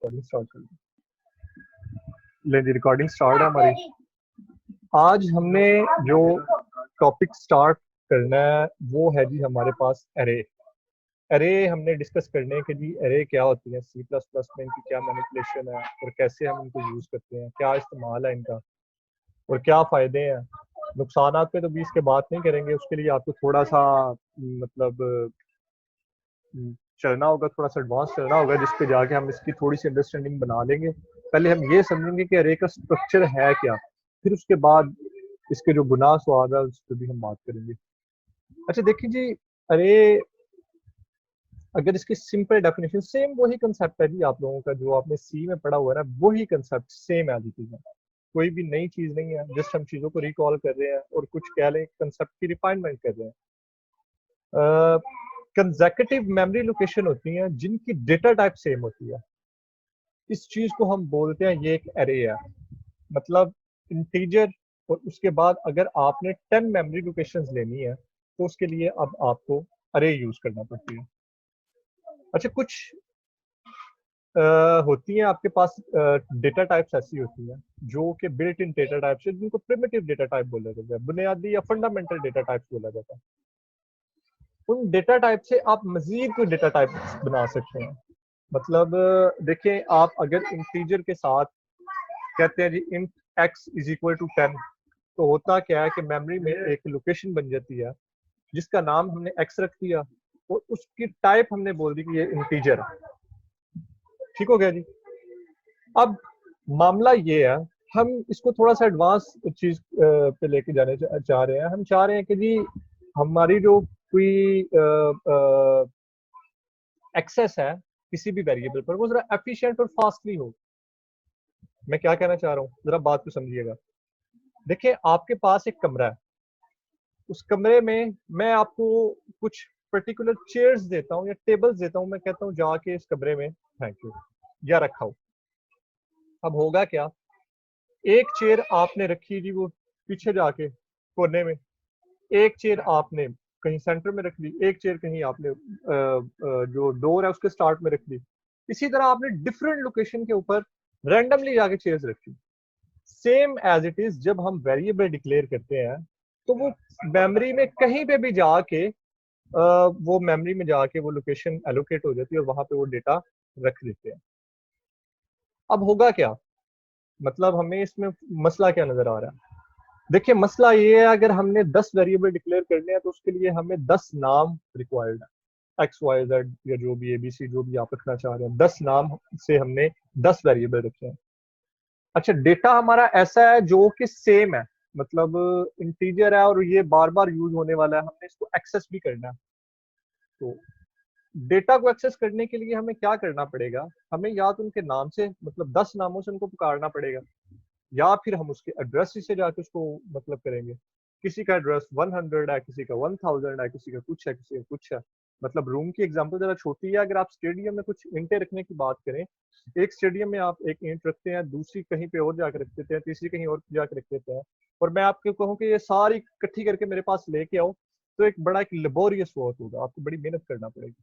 Recording start कर ले जी। Recording start है हमारी। आज हमने जो टॉपिक स्टार्ट करना है वो है जी हमारे पास एरे। एरे हमने डिस्कस करने हैं कि जी एरे क्या होती है, सी प्लस प्लस में इनकी क्या मैनिपुलेशन है और कैसे हम इनको यूज़ करते हैं, क्या इस्तेमाल है इनका और क्या फ़ायदे हैं। नुकसानात पे तो भी इसके बात नहीं करेंगे, उसके लिए आपको थोड़ा सा मतलब चलना होगा, थोड़ा सा एडवांस चलना होगा, जिस पे जाके हम इसकी थोड़ी सी अंडरस्टैंडिंग बना लेंगे। पहले हम ये समझेंगे कि अरे का स्ट्रक्चर है क्या, फिर उसके बाद इसके जो गुनाह स्वाद है उस पर भी हम बात करेंगे। अच्छा देखिए जी, अरे अगर इसकी सिंपल डेफिनेशन सेम वही कंसेप्ट है जी आप लोगों का जो आपने सी में पढ़ा हुआ है ना, वही कंसेप्ट सेम है जी। कोई भी नई चीज नहीं है, जस्ट हम चीजों को रिकॉल कर रहे हैं और कुछ कह लें कंसेप्ट की रिफाइनमेंट कर रहे हैं। कंसेक्यूटिव मेमोरी लोकेशन होती हैं जिनकी डेटा टाइप सेम होती है। इस चीज को हम बोलते हैं ये एक एरे है, मतलब इंटीजर। और उसके बाद अगर आपने 10 मेमोरी लोकेशंस लेनी है तो उसके लिए अब आपको अरे यूज करना पड़ती है। अच्छा कुछ होती हैं आपके पास डेटा टाइप्स ऐसी होती हैं जो कि बिल्ट इन डेटा टाइप्स है, जिनको प्रिमिटिव डेटा टाइप बोला जाता है, बुनियादी या फंडामेंटल डेटा टाइप्स बोला जाता है। उन डेटा टाइप से आप मजीद कोई डेटा टाइप बना सकते हैं। मतलब देखिए, आप अगर इंटीजर के साथ कहते हैं G int x is equal to 10, तो होता क्या है कि मेमोरी में एक लोकेशन बन जाती है जिसका नाम हमने x रख दिया और उसकी टाइप हमने बोल दी कि ये इंटीजर है। ठीक हो गया जी। अब मामला ये है, हम इसको थोड़ा सा एडवांस चीज पे लेके जाने चाह रहे हैं। हम चाह रहे हैं कि जी हमारी जो कोई एक्सेस है किसी भी वेरिएबल पर वो जरा एफिशिएंट और फास्टली हो। मैं क्या कहना चाह रहा हूँ, जरा बात को समझिएगा। देखिए आपके पास एक कमरा है, उस कमरे में मैं आपको कुछ पर्टिकुलर चेयर्स देता हूँ या टेबल्स देता हूँ, मैं कहता हूँ जाके इस कमरे में थैंक यू या रखा हो। अब होगा क्या, एक चेयर आपने रखी जी वो पीछे जाके कोने में, एक चेयर आपने कहीं सेंटर में रख ली, एक चेयर कहीं आपने जो डोर है उसके स्टार्ट में रख ली। इसी तरह आपने डिफरेंट लोकेशन के ऊपर रैंडमली जाके चेयर्स रखी। सेम एज इट इज जब हम वेरिएबल डिक्लेयर करते हैं तो वो मेमोरी में कहीं पे भी जाके वो मेमोरी में जाके वो लोकेशन एलोकेट हो जाती है और वहां पे वो डेटा रख देते हैं। अब होगा क्या, मतलब हमें इसमें मसला क्या नजर आ रहा है। देखिए मसला ये है, अगर हमने 10 वेरिएबल डिक्लेयर करने हैं तो उसके लिए हमें 10 नाम रिक्वायर्ड है, एक्स वाई जेड या जो भी एबीसी जो भी आप रखना चाह रहे हैं, 10 नाम से हमने 10 वेरिएबल रखे हैं। अच्छा डेटा हमारा ऐसा है जो कि सेम है, मतलब इंटीजर है और ये बार बार यूज होने वाला है, हमने इसको एक्सेस भी करना है। तो डेटा को एक्सेस करने के लिए हमें क्या करना पड़ेगा, हमें या तो उनके नाम से मतलब 10 नामों से उनको पुकारना पड़ेगा, या फिर हम उसके एड्रेस से जाके उसको मतलब करेंगे। किसी का एड्रेस 100 है, किसी का 1000 है, किसी का कुछ है, किसी का कुछ है। मतलब रूम की एग्जांपल जरा छोटी है, अगर आप स्टेडियम में कुछ ईंटें रखने की बात करें, एक स्टेडियम में आप एक ईंट रखते हैं, दूसरी कहीं पे और जाकर रख देते हैं, तीसरी कहीं और जाकर रख देते हैं, और मैं आपको कहूँ कि ये सारी इकट्ठी करके मेरे पास लेके आओ, तो एक बड़ा एक लेबोरियस वर्क होगा, आपको बड़ी मेहनत करना पड़ेगी।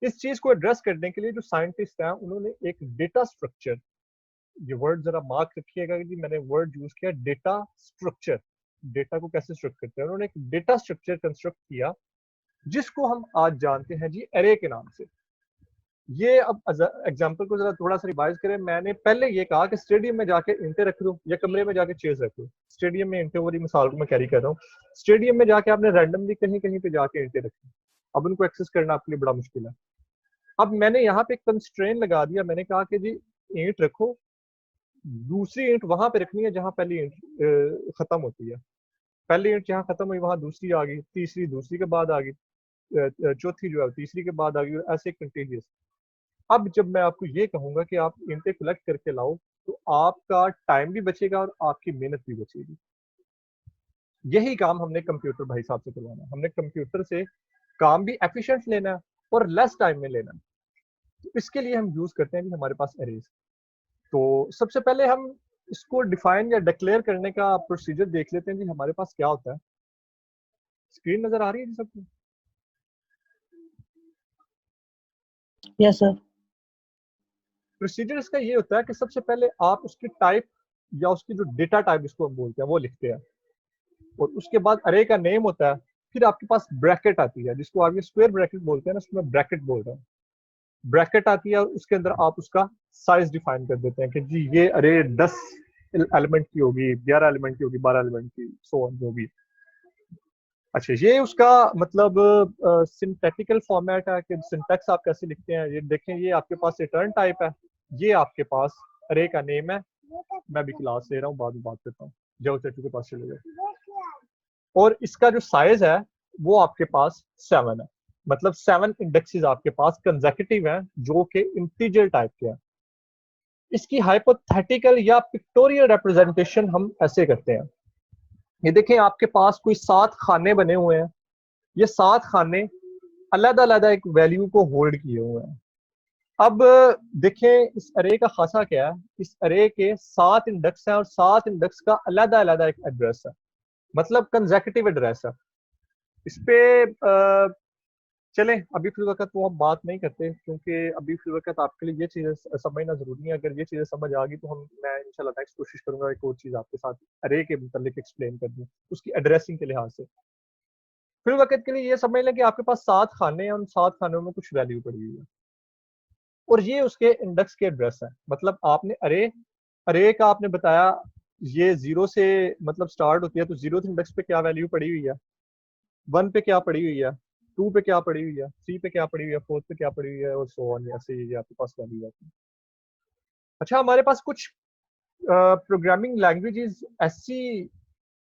इस चीज को एड्रेस करने के लिए जो साइंटिस्ट हैं उन्होंने एक डेटा स्ट्रक्चर, ये वर्ड जरा मार्क रखिएगा कि मैंने वर्ड यूज किया डेटा स्ट्रक्चर। डेटा को कैसे स्ट्रक्चर करते हैं, उन्होंने एक डेटा स्ट्रक्चर कंस्ट्रक्ट किया जिसको हम आज जानते हैं जी एरे के नाम से। ये अब एग्जांपल को जरा थोड़ा सा रिवाइज करें, मैंने पहले ये कहा कि स्टेडियम में जाके इंटे रख दो या कमरे में जाके चेयर्स रख दो। स्टेडियम में इंटे वाली मिसाल को मैं कैरी कर रहा हूँ। स्टेडियम में जाके आपने रैंडमली कहीं कहीं पे जाके इंटे रखी, अब उनको एक्सेस करना आपके लिए बड़ा मुश्किल है। अब मैंने यहाँ पे कंस्ट्रेन लगा दिया, मैंने कहा कि जी ईंट रखो, दूसरी ईंट वहां पे रखनी है जहां पहली ईंट खत्म होती है। पहली ईंट जहां खत्म हुई वहां दूसरी आ गई, तीसरी दूसरी के बाद आ गई, चौथी जो है तीसरी के बाद आ गई, ऐसे कंटिन्यूस। अब जब मैं आपको ये कहूंगा कि आप ईंटें कलेक्ट करके लाओ, तो आपका टाइम भी बचेगा और आपकी मेहनत भी बचेगी। यही काम हमने कंप्यूटर भाई साहब से करवाना है, हमने कंप्यूटर से काम भी एफिशिएंट लेना है और लेस टाइम में लेना है। तो इसके लिए हम यूज करते हैं कि हमारे पास एरेज। तो सबसे पहले हम इसको डिफाइन या डिक्लेयर करने का प्रोसीजर देख लेते हैं जी हमारे पास क्या होता है। स्क्रीन नजर आ रही है जी सबको? Yes sir. प्रोसीजर इसका ये होता है कि सबसे पहले आप उसकी टाइप या उसकी जो डेटा टाइप जिसको हम बोलते हैं वो लिखते हैं, और उसके बाद अरे का नेम होता है। फिर आपके पास ब्रैकेट आती है जिसको आप ये स्क्वायर ब्रैकेट बोलते हैं ना, उसमें ब्रैकेट बोल रहा हूँ। ब्रैकेट आती है और उसके अंदर आप उसका साइज डिफाइन कर देते हैं कि जी ये अरे 10 एलिमेंट की होगी, 11 एलिमेंट की होगी, 12 एलिमेंट की, सो ऑन जो भी। अच्छा, ये उसका मतलब सिंथेटिकल फॉर्मेट है कि सिंटैक्स आप कैसे लिखते हैं। ये देखें, ये आपके पास रिटर्न टाइप है, ये आपके पास अरे का नेम है। मैं भी क्लास ले रहा हूँ, बाद में बात करता हूँ, जाओ चाचू के पास चले जाओ। और इसका जो साइज है वो आपके पास 7 है, मतलब 7 इंडेक्सेस आपके पास कंसेक्यूटिव हैं जो कि इंटीजर टाइप के हैं। इसकी हाइपोथेटिकल या पिक्टोरियल रिप्रेजेंटेशन हम ऐसे करते हैं। ये देखें, आपके पास कोई 7 खाने बने हुए हैं, ये 7 खाने अलग अलग एक वैल्यू को होल्ड किए हुए हैं। अब देखें इस अरे का खासा क्या है, इस अरे के 7 इंडेक्स हैं और 7 इंडेक्स का अलग अलग एक एड्रेस है, मतलब कंसेक्यूटिव एड्रेस है। इस पे चलें, अभी फिल वक्त वो हम बात नहीं करते, क्योंकि अभी फिल वक्त आपके लिए ये चीज़ें समझना ज़रूरी है। अगर ये चीज़ें समझ आ गई तो मैं इंशाल्लाह नेक्स्ट कोशिश करूंगा एक और चीज़ आपके साथ अरे के मतलब एक्सप्लेन कर दूं, उसकी एड्रेसिंग के लिहाज से। फिल वक्त के लिए ये समझ लें कि आपके पास 7 खाने हैं, उन 7 खानों में कुछ वैल्यू पड़ी हुई है, और ये उसके इंडेक्स के एड्रेस है। मतलब आपने अरे अरे का आपने बताया ये 0 से मतलब स्टार्ट होती है, तो 0th इंडेक्स पे क्या वैल्यू पड़ी हुई है, 1 पे क्या पड़ी हुई है, 2 पे क्या पड़ी हुई है, 3 पे क्या पड़ी हुई है, 4 पे क्या पड़ी हुई है, और सो ऑन, ऐसे ही आपके पास वैल्यू आती है। अच्छा, हमारे पास कुछ प्रोग्रामिंग लैंग्वेजेस ऐसी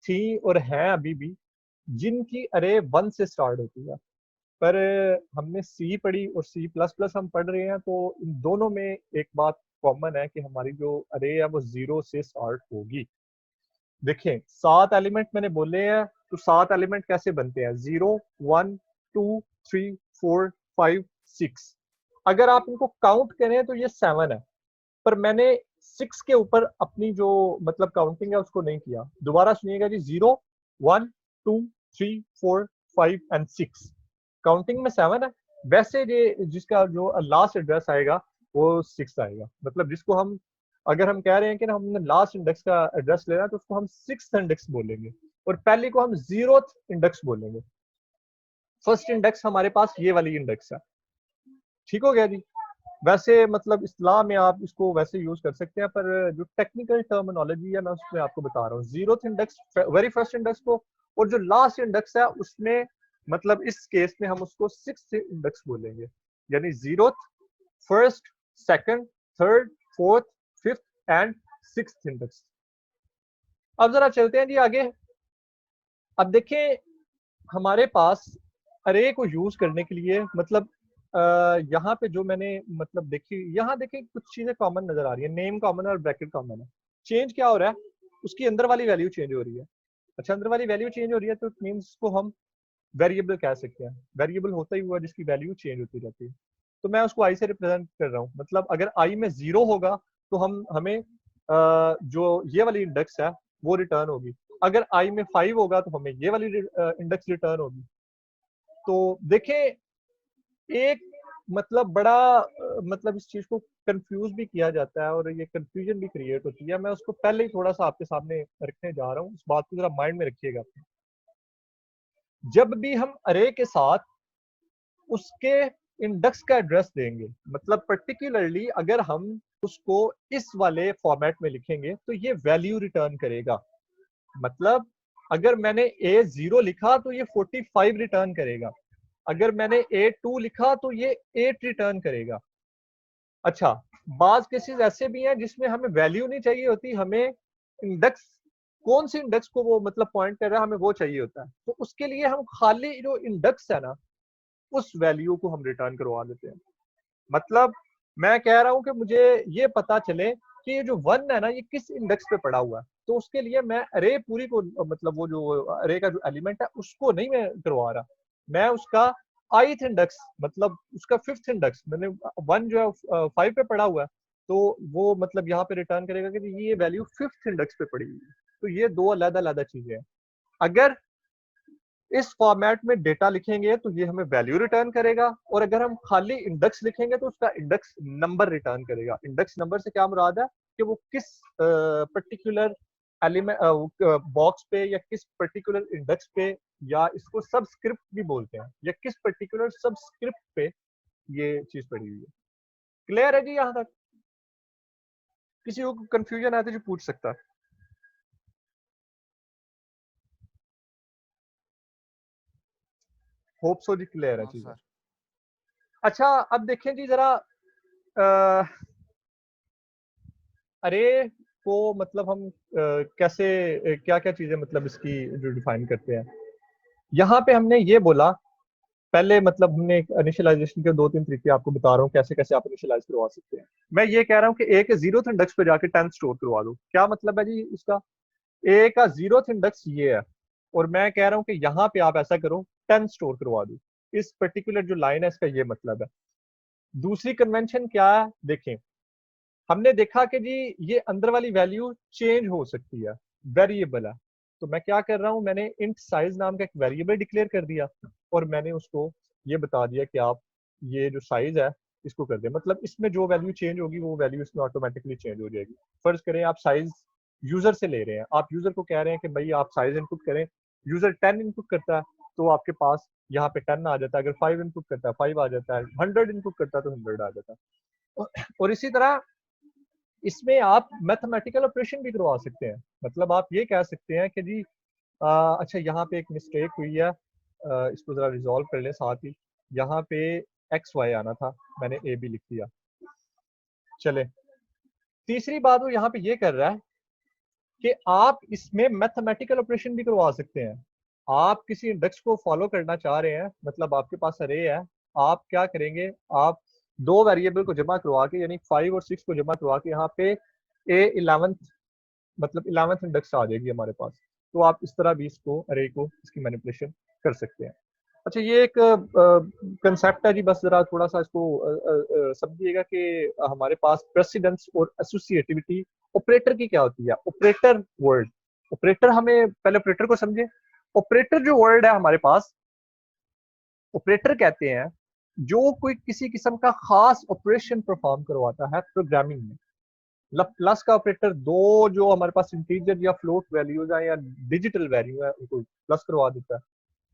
थी और हैं अभी भी जिनकी अरे 1 से स्टार्ट होती है, पर हमने सी पढ़ी और सी प्लस प्लस हम पढ़ रहे हैं, तो इन दोनों में एक बात कॉमन है कि हमारी जो अरे है वो 0 से स्टार्ट होगी। देखें, 7 एलिमेंट मैंने बोले हैं, तो 7 एलिमेंट कैसे बनते हैं, 0 1 2 3 4 5 6। अगर आप इनको काउंट करें तो ये 7 है, पर मैंने 6 के ऊपर अपनी जो मतलब काउंटिंग है उसको नहीं किया। दोबारा सुनिएगा जी, 0 1 2 3 4 5 एंड 6, काउंटिंग में 7 है। वैसे ये जिसका जो लास्ट एड्रेस आएगा वो 6 आएगा, मतलब जिसको हम अगर हम कह रहे हैं कि ना हमने लास्ट इंडेक्स का एड्रेस लेना है तो उसको हम 6th इंडेक्स बोलेंगे, और पहले को हम 0th इंडेक्स बोलेंगे। फर्स्ट इंडेक्स हमारे पास ये वाली इंडेक्स है। ठीक हो गया जी। वैसे मतलब इस्लाह में आप इसको वैसे यूज कर सकते हैं, पर जो टेक्निकल टर्मिनोलॉजी है मैं उसमें आपको बता रहा हूँ। 0th index very first index को, और जो लास्ट इंडेक्स है उसमें मतलब इस केस में हम उसको 6th इंडेक्स बोलेंगे, यानी 0th, first, second, third, fourth, fifth and 6th index. अब जरा चलते हैं जी आगे। अब देखें, हमारे पास अरे को यूज करने के लिए मतलब यहाँ पे जो मैंने मतलब देखी, यहाँ देखें कुछ चीजें कॉमन नजर आ रही है, नेम कॉमन है और ब्रैकेट कॉमन है। चेंज क्या हो रहा है, उसकी अंदर वाली वैल्यू चेंज हो रही है। अच्छा, अंदर वाली वैल्यू चेंज हो रही है तो इट मीन्स उसको हम वेरिएबल कह सकते हैं। वेरिएबल होता ही हुआ जिसकी वैल्यू चेंज होती रहती है। तो मैं उसको आई से रिप्रेजेंट कर रहा हूँ, मतलब अगर आई में 0 होगा तो हमें जो ये वाली इंडेक्स है वो रिटर्न होगी। अगर आई में 5 होगा तो हमें ये वाली इंडेक्स रिटर्न होगी। तो देखें, एक मतलब बड़ा मतलब इस चीज को कंफ्यूज भी किया जाता है और ये कंफ्यूजन भी क्रिएट होती है। मैं उसको पहले ही थोड़ा सा आपके सामने रखने जा रहा हूँ, इस बात को जरा माइंड में रखिएगा। जब भी हम अरे के साथ उसके इंडेक्स का एड्रेस देंगे, मतलब पर्टिकुलरली अगर हम उसको इस वाले फॉर्मेट में लिखेंगे तो ये वैल्यू रिटर्न करेगा। मतलब अगर मैंने A0 लिखा तो ये 45 रिटर्न करेगा, अगर मैंने A2 लिखा तो ये 8 रिटर्न करेगा। अच्छा, बाज केसेस ऐसे भी हैं जिसमें हमें वैल्यू नहीं चाहिए होती, हमें इंडेक्स, कौन सी इंडेक्स को वो मतलब पॉइंट कर रहा है हमें वो चाहिए होता है, तो उसके लिए हम खाली जो इंडेक्स है ना उस वैल्यू को हम रिटर्न करवा देते हैं। मतलब मैं कह रहा हूं कि मुझे ये पता चले कि ये जो 1 है ना ये किस इंडेक्स पे पड़ा हुआ है, तो उसके लिए मैं अरे पूरी को मतलब वो जो अरे का जो एलिमेंट है उसको नहीं मैं करवा रहा, मैं उसका ith इंडेक्स मतलब उसका 5th इंडेक्स, मैंने 1 जो है 5 पे पड़ा हुआ है, तो वो मतलब यहाँ पे रिटर्न करेगा कि ये वैल्यू 5th इंडेक्स पे पड़ी हुई है। तो ये दो अलग अलग चीजें हैं। अगर इस फॉर्मेट में डेटा लिखेंगे तो ये हमें वैल्यू रिटर्न करेगा, और अगर हम खाली इंडेक्स लिखेंगे तो उसका इंडेक्स नंबर रिटर्न करेगा। इंडेक्स नंबर से क्या मुराद है कि वो किस पर्टिकुलर एलिमेंट बॉक्स पे या किस पर्टिकुलर इंडेक्स पे, या इसको सबस्क्रिप्ट भी बोलते हैं, या किस पर्टिकुलर सबस्क्रिप्ट पे ये चीज पड़ी हुई है। क्लियर है जी यहाँ तक? किसी को कंफ्यूजन आए तो जो पूछ सकता है। होप सो जी क्लियर है हाँ चीजें। सर। अच्छा अब देखें जी जरा अरे को मतलब हम कैसे क्या क्या चीजें मतलब इसकी जो डिफाइन करते हैं। यहाँ पे हमने ये बोला पहले, मतलब हमने एक इनिशियलाइजेशन के 2-3 तरीके आपको बता रहा हूँ कैसे कैसे आप इनिशियलाइज करवा सकते हैं। मैं ये कह रहा हूँ कि ए के 0th इंडेक्स पे जाके 10th स्टोर करवा दो। क्या मतलब है जी इसका? ए का 0th इंडेक्स ये है, और मैं कह रहा हूँ कि यहाँ पे आप ऐसा करो 10 स्टोर करवा दो। इस पर्टिकुलर जो लाइन है इसका ये मतलब है। दूसरी कन्वेंशन क्या है देखें, हमने देखा कि जी ये अंदर वाली वैल्यू चेंज हो सकती है, वेरिएबल है। तो मैं क्या कर रहा हूं, मैंने इंट साइज नाम का एक वेरिएबल डिक्लेयर कर दिया, और मैंने उसको ये बता दिया कि आप ये जो साइज है इसको कर दें, मतलब इसमें जो वैल्यू चेंज होगी वो वैल्यू इसमें ऑटोमेटिकली चेंज हो जाएगी। फर्ज करें आप साइज यूजर से ले रहे हैं, आप यूजर को कह रहे हैं कि भाई आप साइज इनपुट करें, यूजर 10 इनपुट करता है तो आपके पास यहाँ पे 10 आ जाता है, अगर 5 इनपुट करता है 5 आ जाता है, 100 इनपुट करता है तो 100 आ जाता है। और इसी तरह इसमें आप मैथमेटिकल ऑपरेशन भी करवा सकते हैं। मतलब आप ये कह सकते हैं कि जी अच्छा यहाँ पे एक मिस्टेक हुई है, इसको जरा रिजॉल्व कर लें साथ ही। यहाँ पे एक्स वाई आना था, मैंने ए बी लिख दिया। चले तीसरी बात वो यहाँ पे ये कर रहा है कि आप इसमें मैथमेटिकल ऑपरेशन भी करवा सकते हैं। आप किसी इंडेक्स को फॉलो करना चाह रहे हैं, मतलब आपके पास अरे है, आप क्या करेंगे, आप दो वेरिएबल को जमा करवा के यानी 5 और 6 को जमा करवा के यहाँ पे ए 11th मतलब 11th इंडेक्स आ जाएगी हमारे पास। तो आप इस तरह भी इसको अरे को इसकी मैनिपुलेशन कर सकते हैं। अच्छा ये एक कंसेप्ट है जी, बस जरा थोड़ा सा इसको समझिएगा कि हमारे पास प्रेसिडेंस और एसोसिएटिविटी ऑपरेटर की क्या होती है। ऑपरेटर वर्ड, ऑपरेटर हमें पहले ऑपरेटर को समझे। ऑपरेटर जो वर्ड है हमारे पास, ऑपरेटर कहते हैं जो कोई किसी किस्म का खास ऑपरेशन परफॉर्म करवाता है प्रोग्रामिंग में। मतलब प्लस का ऑपरेटर दो जो हमारे पास इंटीजर या फ्लोट वैल्यूज है या डिजिटल वैल्यू है उनको प्लस करवा देता है।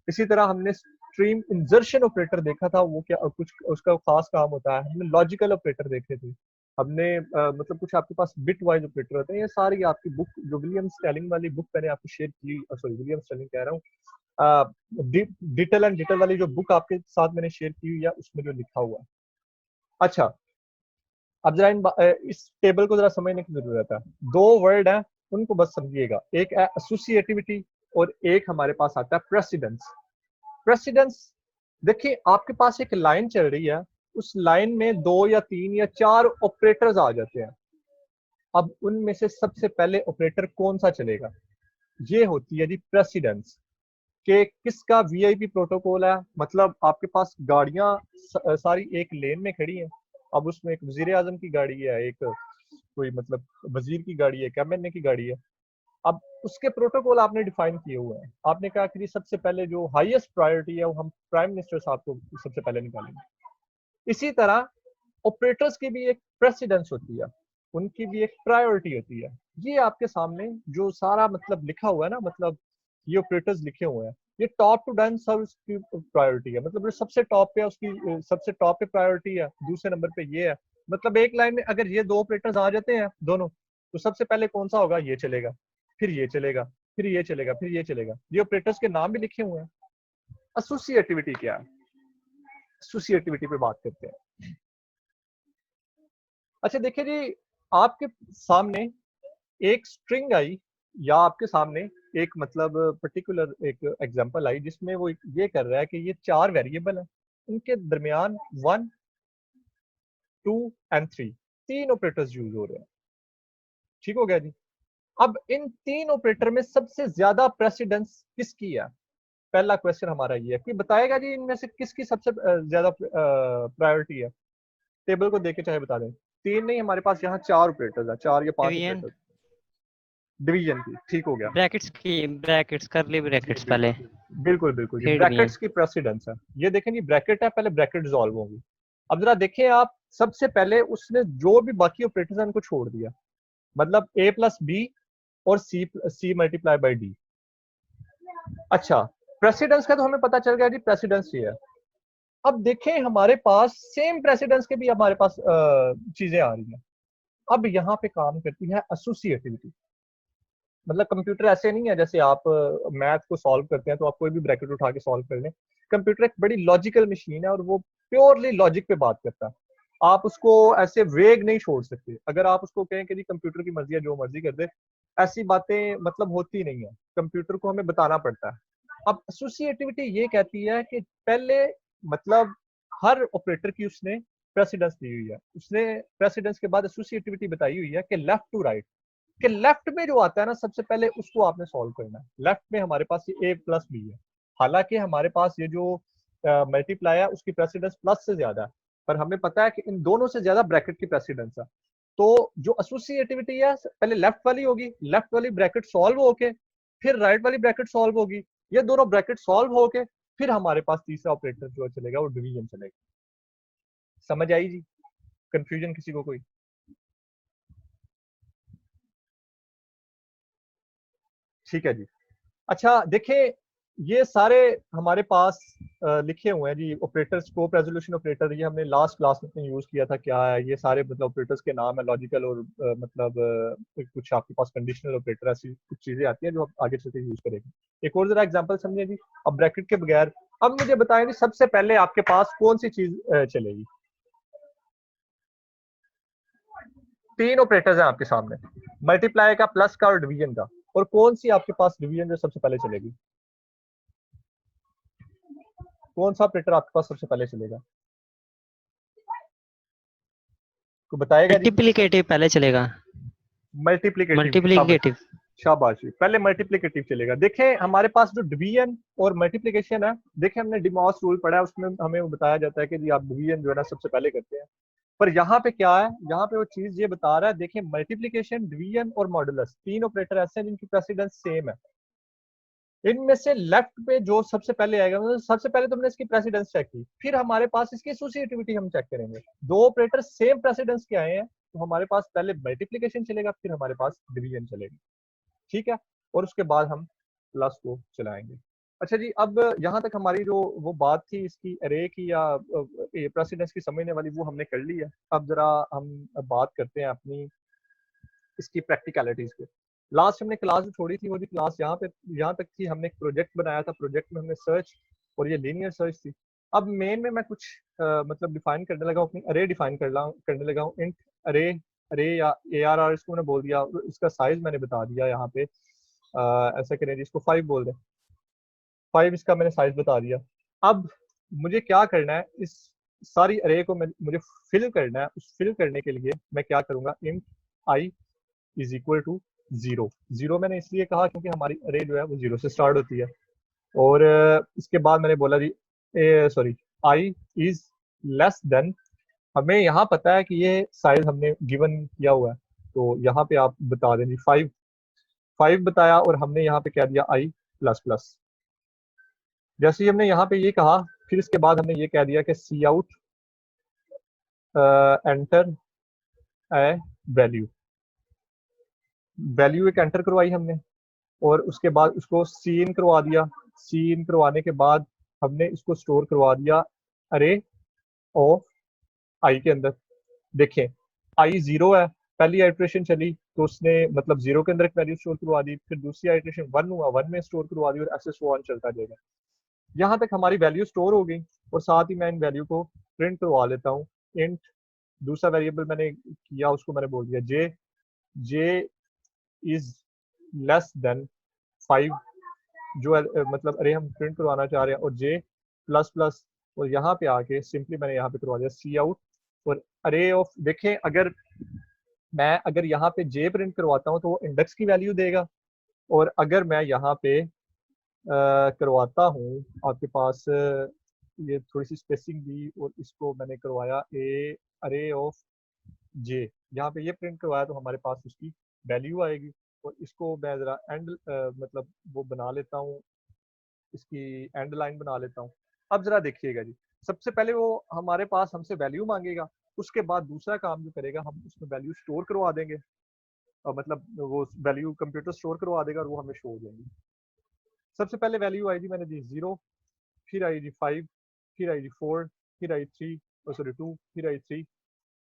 इसी तरह हमने स्ट्रीम इंजर्शन ऑपरेटर देखा था, वो क्या कुछ उसका खास काम होता है। हमने लॉजिकल ऑपरेटर देखे थे, हमने मतलब कुछ आपके पास बिट वाइज ऑपरेटर होते हैं। ये सारी आपकी बुक जो विलियम स्टेलिंग वाली बुक मैंने आपको शेयर की, सॉरी विलियम स्टेलिंग कह रहा हूँ, डिटेल एंड डिटेल वाली जो बुक आपके साथ मैंने शेयर की हुई है उसमें जो लिखा हुआ है। अच्छा अब जरा इस टेबल को जरा समझने की जरूरत है। दो वर्ड है उनको बस समझिएगा, एक है एसोसिएटिविटी और एक हमारे पास आता है प्रेसिडेंस। प्रेसिडेंस देखिए आपके पास एक लाइन चल रही है, उस लाइन में 2 या 3 या 4 ऑपरेटर्स आ जाते हैं। अब उनमें से सबसे पहले ऑपरेटर कौन सा चलेगा, ये होती है जी प्रेसिडेंस। कि किसका वीआईपी प्रोटोकॉल है, मतलब आपके पास गाड़ियां सारी एक लेन में खड़ी हैं। अब उसमें एक वजीर आजम की गाड़ी है, एक कोई मतलब वजीर की गाड़ी है, कैबिनेट की गाड़ी है। अब उसके प्रोटोकॉल आपने डिफाइन किए हुए हैं। आपने कहा कि सबसे पहले जो हाईएस्ट प्रायोरिटी है वो हम प्राइम मिनिस्टर साहब को सबसे पहले निकालेंगे। इसी तरह ऑपरेटर्स की भी एक प्रेसिडेंस होती है, उनकी भी एक प्रायोरिटी होती है। ये आपके सामने जो सारा मतलब लिखा हुआ है ना, मतलब ये ऑपरेटर्स लिखे हुए हैं, ये टॉप टू डाउन सर्विस की प्रायोरिटी है। मतलब जो सबसे टॉप पे है उसकी सबसे टॉप पे प्रायोरिटी है, दूसरे नंबर पे ये है। मतलब एक लाइन में अगर ये दो ऑपरेटर्स आ जाते हैं दोनों, तो सबसे पहले कौन सा होगा, ये चलेगा, फिर ये चलेगा, फिर ये चलेगा, फिर ये चलेगा। ये ऑपरेटर्स के नाम भी लिखे हुए हैं। एसोसिएटिविटी क्या है, एसोसिएटिविटी पे बात करते हैं। अच्छा देखिए जी, आपके सामने एक स्ट्रिंग आई, या आपके सामने एक मतलब पर्टिकुलर एक एग्जांपल आई जिसमें वो ये कर रहा है कि ये 4 वेरिएबल है, उनके दरमियान 1 2 एंड 3 तीन ऑपरेटर्स यूज हो रहे हैं। ठीक हो गया जी। अब इन तीन ऑपरेटर में सबसे ज्यादा प्रेसिडेंस किसकी है, पहला क्वेश्चन हमारा ये है कि बताएगा जी इनमें से किसकी सबसे ज्यादा प्रायोरिटी है। टेबल को देख के चाहे बता दें। तीन नहीं, हमारे पास यहाँ 4 ऑपरेटर्स है, 4 या 5 एवीएन। ऑपरेटर्स। डिवीजन की, ठीक हो गया। ब्रैकेट्स करली ब्रैकेट्स जी पहले, बिल्कुल बिल्कुल जी, फिर डिवीजन। ब्रैकेट्स की प्रेसिडेंस है। ये देखें जी, ब्रैकेट है, पहले ब्रैकेट डिसॉल्व होंगी। अब जरा देखें आप, सबसे पहले उसने जो भी बाकी ऑपरेटर्स हैं उनको छोड़ दिया, मतलब a प्लस बी और सी मल्टीप्लाई बाई डी। अच्छा, प्रेसिडेंस का तो हमें पता चल गया जी, प्रेसिडेंस ये है। अब देखें हमारे पास सेम प्रेसिडेंस के भी हमारे पास चीजें आ रही हैं। अब यहाँ पे काम करती है एसोसिएटिविटी। मतलब कंप्यूटर ऐसे नहीं है जैसे आप मैथ को सॉल्व करते हैं तो आप कोई भी ब्रैकेट उठा के सॉल्व कर लें। कंप्यूटर एक बड़ी लॉजिकल मशीन है और वो प्योरली लॉजिक पे बात करता है। आप उसको ऐसे वेग नहीं छोड़ सकते। अगर आप उसको कहें कि जी कंप्यूटर की मर्जी है जो मर्जी कर दे, ऐसी बातें मतलब होती नहीं है। कंप्यूटर को हमें बताना पड़ता है। अब एसोसिएटिविटी ये कहती है कि पहले मतलब हर ऑपरेटर की उसने प्रेसिडेंस दी हुई है। उसने प्रेसिडेंस के बाद एसोसिएटिविटी बताई हुई है कि लेफ्ट टू राइट, कि लेफ्ट में जो आता है ना सबसे पहले उसको आपने सॉल्व करना है। लेफ्ट में हमारे पास ये a प्लस बी है, हालांकि हमारे पास ये जो मल्टीप्लाई है उसकी प्रेसिडेंस प्लस से ज्यादा है, पर हमें पता है कि इन दोनों से ज्यादा ब्रैकेट की प्रेसिडेंस है। तो जो एसोसिएटिविटी है पहले लेफ्ट वाली होगी, लेफ्ट वाली ब्रैकेट सॉल्व होके फिर राइट वाली ब्रैकेट सॉल्व होगी, ये दोनों ब्रैकेट सॉल्व होके फिर हमारे पास तीसरा ऑपरेटर जो चलेगा वो डिवीजन चलेगा। समझ आई जी? कंफ्यूजन किसी को कोई? ठीक है जी। अच्छा देखें, ये सारे हमारे पास लिखे हुए हैं जी ऑपरेटर, स्कोप रेजोल्यूशन ऑपरेटर। ये हमने लास्ट क्लास में यूज किया था। क्या है ये सारे मतलब ऑपरेटर्स के नाम है, लॉजिकल और मतलब कुछ आपके पास कंडीशनल ऑपरेटर, ऐसी कुछ चीजें आती हैं जो आप आगे चलकर यूज करेंगे। एक और जरा एग्जांपल समझिए जी। अब ब्रैकेट के बगैर अब मुझे बताएं जी, सबसे पहले आपके पास कौन सी चीज चलेगी? तीन ऑपरेटर्स हैं आपके सामने, मल्टीप्लाई का, प्लस का और डिवीजन का। और कौन सी आपके पास डिवीजन जो सबसे पहले चलेगी? कौन सा ऑपरेटर आपके पास सबसे पहले चलेगा? को बताएगा जी। मल्टीप्लिकेटिव पहले चलेगा। मल्टीप्लिकेटिव, शाबाश, मल्टीप्लिकेटिव। शाबाश जी, पहले मल्टीप्लिकेटिव चलेगा। देखें हमारे पास जो डिवीजन और मल्टीप्लिकेशन है, देखें हमने डिमॉस रूल पढ़ा है, उसमें हमें वो बताया जाता है कि जी आप डिवीजन जो है ना सबसे पहले करते हैं। पर यहाँ पे क्या है, यहाँ पे वो चीज ये बता रहा है, देखें मल्टीप्लिकेशन, डिवीजन और मॉडुलस तीन ऑपरेटर ऐसे हैं जिनकी प्रेसिडेंस सेम है। इनमें से लेफ्ट पे जो सबसे पहले आएगा, मतलब सबसे पहले तो हमने इसकी प्रेसिडेंस चेक की, फिर हमारे पास इसकी एसोसिएटिविटी हम चेक करेंगे। दो ऑपरेटर सेम प्रेसिडेंस के आए हैं तो हमारे पास पहले मल्टीप्लिकेशन चलेगा, फिर हमारे पास डिवीजन चलेगा। ठीक है, और उसके बाद हम प्लस को चलाएंगे। अच्छा जी, अब यहाँ तक हमारी जो वो बात थी इसकी अरे की या प्रेसिडेंस की समझने वाली, वो हमने कर ली है। अब जरा हम बात करते हैं अपनी इसकी प्रैक्टिकलिटीज पे। लास्ट हमने क्लास जो छोड़ी थी वो थी क्लास यहाँ पे, यहाँ तक थी। हमने एक प्रोजेक्ट बनाया था, प्रोजेक्ट में हमने सर्च और ये लीनियर सर्च थी। अब मेन में मैं कुछ मतलब डिफाइन करने लगा हूँ, अपनी अरे डिफाइन करने लगा हूँ। इंट अरे, अरे या ARR इसको मैंने बोल दिया, इसका साइज मैंने बता दिया यहाँ पे। ऐसा करें जी, इसको 5 बोल दें, 5 इसका मैंने साइज बता दिया। अब मुझे क्या करना है, इस सारी अरे को मुझे फिल करना है। उस फिल करने के लिए मैं क्या करूंगा, int I is equal to 0। 0 मैंने इसलिए कहा क्योंकि हमारी अरे जो है वो 0 से स्टार्ट होती है। और इसके बाद मैंने बोला जी sorry, I is less than, हमें यहाँ पता है कि ये साइज हमने गिवन किया हुआ है, तो यहाँ पे आप बता दें जी 5। 5 बताया और हमने यहाँ पे क्या दिया, आई प्लस प्लस। जैसे ही हमने यहाँ पे ये कहा, फिर इसके बाद हमने ये कह दिया कि सी out enter a value. Value एक एंटर करवाई हमने और उसके बाद उसको सीन करवा दिया। सीन करवाने के बाद हमने इसको स्टोर करवा दिया अरे ऑफ आई के अंदर। देखें आई 0 है, पहली आइट्रेशन चली तो उसने मतलब 0 के अंदर एक वैल्यू स्टोर करवा दी, फिर दूसरी आइट्रेशन 1 हुआ, 1 में स्टोर करवा दी और ऐसे सो ऑन चलता जाएगा। यहाँ तक हमारी वैल्यू स्टोर हो गई और साथ ही मैं इन वैल्यू को प्रिंट करवा लेता हूँ। इंट दूसरा वेरिएबल मैंने किया, उसको मैंने बोल दिया जे, जे इज लेस देन 5, जो मतलब अरे हम प्रिंट करवाना चाह रहे हैं, और जे प्लस प्लस, और यहाँ पे आके सिंपली मैंने यहाँ पे करवा दिया सी आउट और अरे ऑफ। देखें अगर यहाँ पे जे प्रिंट करवाता हूँ तो वो इंडेक्स की वैल्यू देगा, और अगर मैं यहाँ पे करवाता हूँ आपके पास ये थोड़ी सी स्पेसिंग दी और इसको मैंने करवाया ए अरे ऑफ जे, यहाँ पे ये प्रिंट करवाया तो हमारे पास उसकी वैल्यू आएगी। और इसको मैं ज़रा एंड मतलब वो बना लेता हूँ, इसकी एंड लाइन बना लेता हूँ। अब ज़रा देखिएगा जी, सबसे पहले वो हमारे पास हमसे वैल्यू मांगेगा, उसके बाद दूसरा काम जो करेगा हम उसमें वैल्यू स्टोर करवा देंगे, मतलब वो वैल्यू कंप्यूटर स्टोर करवा देगा और वो हमें शो हो जाएगी। सबसे पहले वैल्यू आई जी, मैंने दी 0, फिर आई जी 5, फिर आई जी 4, फिर आई 3, सॉरी 2, फिर आई 3,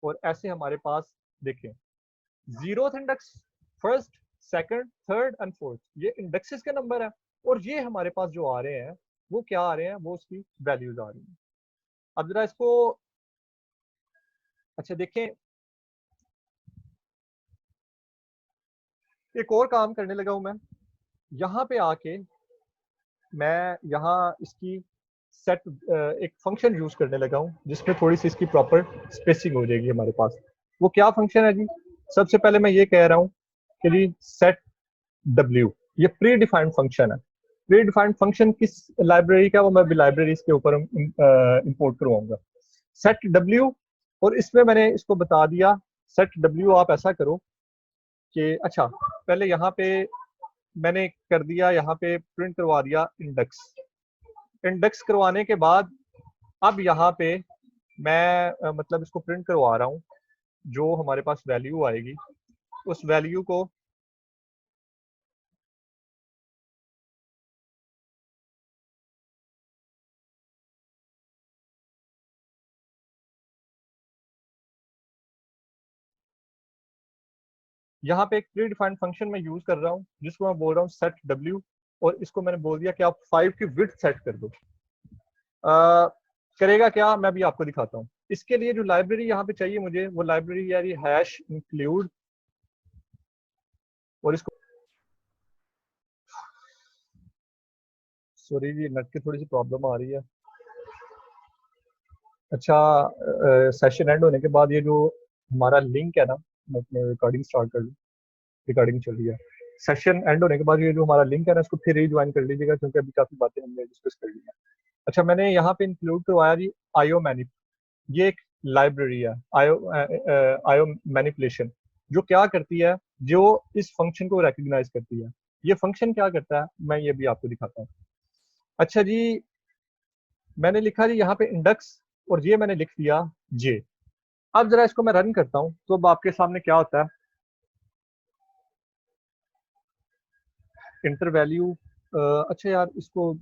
और ऐसे हमारे पास देखें 0th index, first, second, third and fourth, ये इंडेक्सेस के नंबर है, और ये हमारे पास जो आ रहे हैं वो क्या आ रहे हैं, वो उसकी वैल्यूज आ रही हैं। अब जरा इसको अच्छा देखें, एक और काम करने लगा हूं मैं, यहाँ पे आके मैं यहाँ इसकी सेट एक फंक्शन यूज करने लगा हूँ जिसमें थोड़ी सी इसकी प्रॉपर स्पेसिंग हो जाएगी हमारे पास। वो क्या फंक्शन है जी, सबसे पहले मैं ये कह रहा हूँ कि जी सेट W, ये प्री डिफाइंड फंक्शन है। प्री डिफाइंड फंक्शन किस लाइब्रेरी का, वो मैं भी लाइब्रेरीज के ऊपर इंपोर्ट करवाऊंगा। सेट W, और इसमें मैंने इसको बता दिया सेट W आप ऐसा करो कि अच्छा पहले यहाँ पे मैंने कर दिया, यहाँ पे प्रिंट करवा दिया इंडेक्स। इंडेक्स करवाने के बाद अब यहाँ पे मैं मतलब इसको प्रिंट करवा रहा हूँ, जो हमारे पास वैल्यू आएगी उस वैल्यू को यहाँ पे एक प्री डिफाइंड फंक्शन मैं यूज कर रहा हूँ जिसको मैं बोल रहा हूँ सेट W, और इसको मैंने बोल दिया कि आप 5 की विड्थ सेट कर दो। करेगा क्या, मैं भी आपको दिखाता हूँ। इसके लिए जो लाइब्रेरी यहाँ पे चाहिए मुझे, वो लाइब्रेरी यार ये हैश इंक्लूड, और इसको सॉरी जी नेट की थोड़ी सी प्रॉब्लम आ रही है। अच्छा सेशन एंड होने के बाद ये जो हमारा लिंक है ना, मैं अपने रिकॉर्डिंग स्टार्ट कर लूँ, रिकॉर्डिंग चल रही है। सेशन एंड होने के बाद ये जो हमारा लिंक है ना, इसको फिर रिज्वाइन कर लीजिएगा क्योंकि अभी काफी बातें हमने डिस्कस कर ली हैं। अच्छा मैंने यहाँ पे इंक्लूड करवाया जी आईओ मैनिप, ये एक लाइब्रेरी है आईओ मैनिपुलेशन, जो क्या करती है, जो इस फंक्शन को रिकॉग्नाइज करती है। ये फंक्शन क्या करता है मैं ये भी आपको दिखाता हूँ। अच्छा जी मैंने लिखा जी यहाँ पे इंडेक्स, और ये मैंने लिख दिया जे। अब जरा इसको मैं रन करता हूँ तो अब आपके सामने क्या होता है, इंटर वैल्यू। अच्छा यार इसको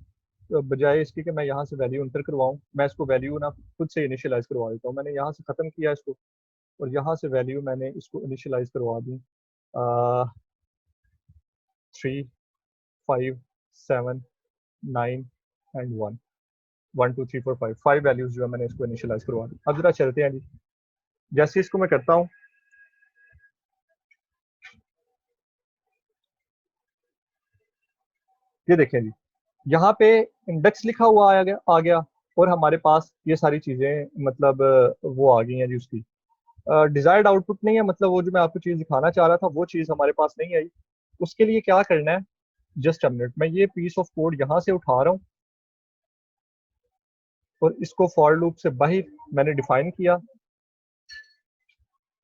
बजाय इसके कि मैं यहाँ से वैल्यू इंटर करवाऊँ, मैं इसको वैल्यू ना खुद से इनिशियलाइज करवा देता हूँ। मैंने यहाँ से ख़त्म किया इसको, और यहाँ से वैल्यू मैंने इसको इनिशियलाइज करवा दी 3, 5, 7, 9 एंड 1, 1 2 3 4 5, 5 वैल्यूज जो है मैंने इसको इनिशियलाइज करवा दी। अब जरा चलते हैं जी, जैसे इसको मैं करता हूँ, ये देखें जी यहाँ पे इंडेक्स लिखा हुआ आ गया और हमारे पास ये सारी चीजें मतलब वो आ गई हैं जी। उसकी डिजायर्ड आउटपुट नहीं है, मतलब वो जो मैं आपको चीज दिखाना चाह रहा था वो चीज हमारे पास नहीं आई। उसके लिए क्या करना है, जस्ट अ मिनट, मैं ये पीस ऑफ कोड यहाँ से उठा रहा हूँ और इसको फॉर लूप से बाहर मैंने डिफाइन किया,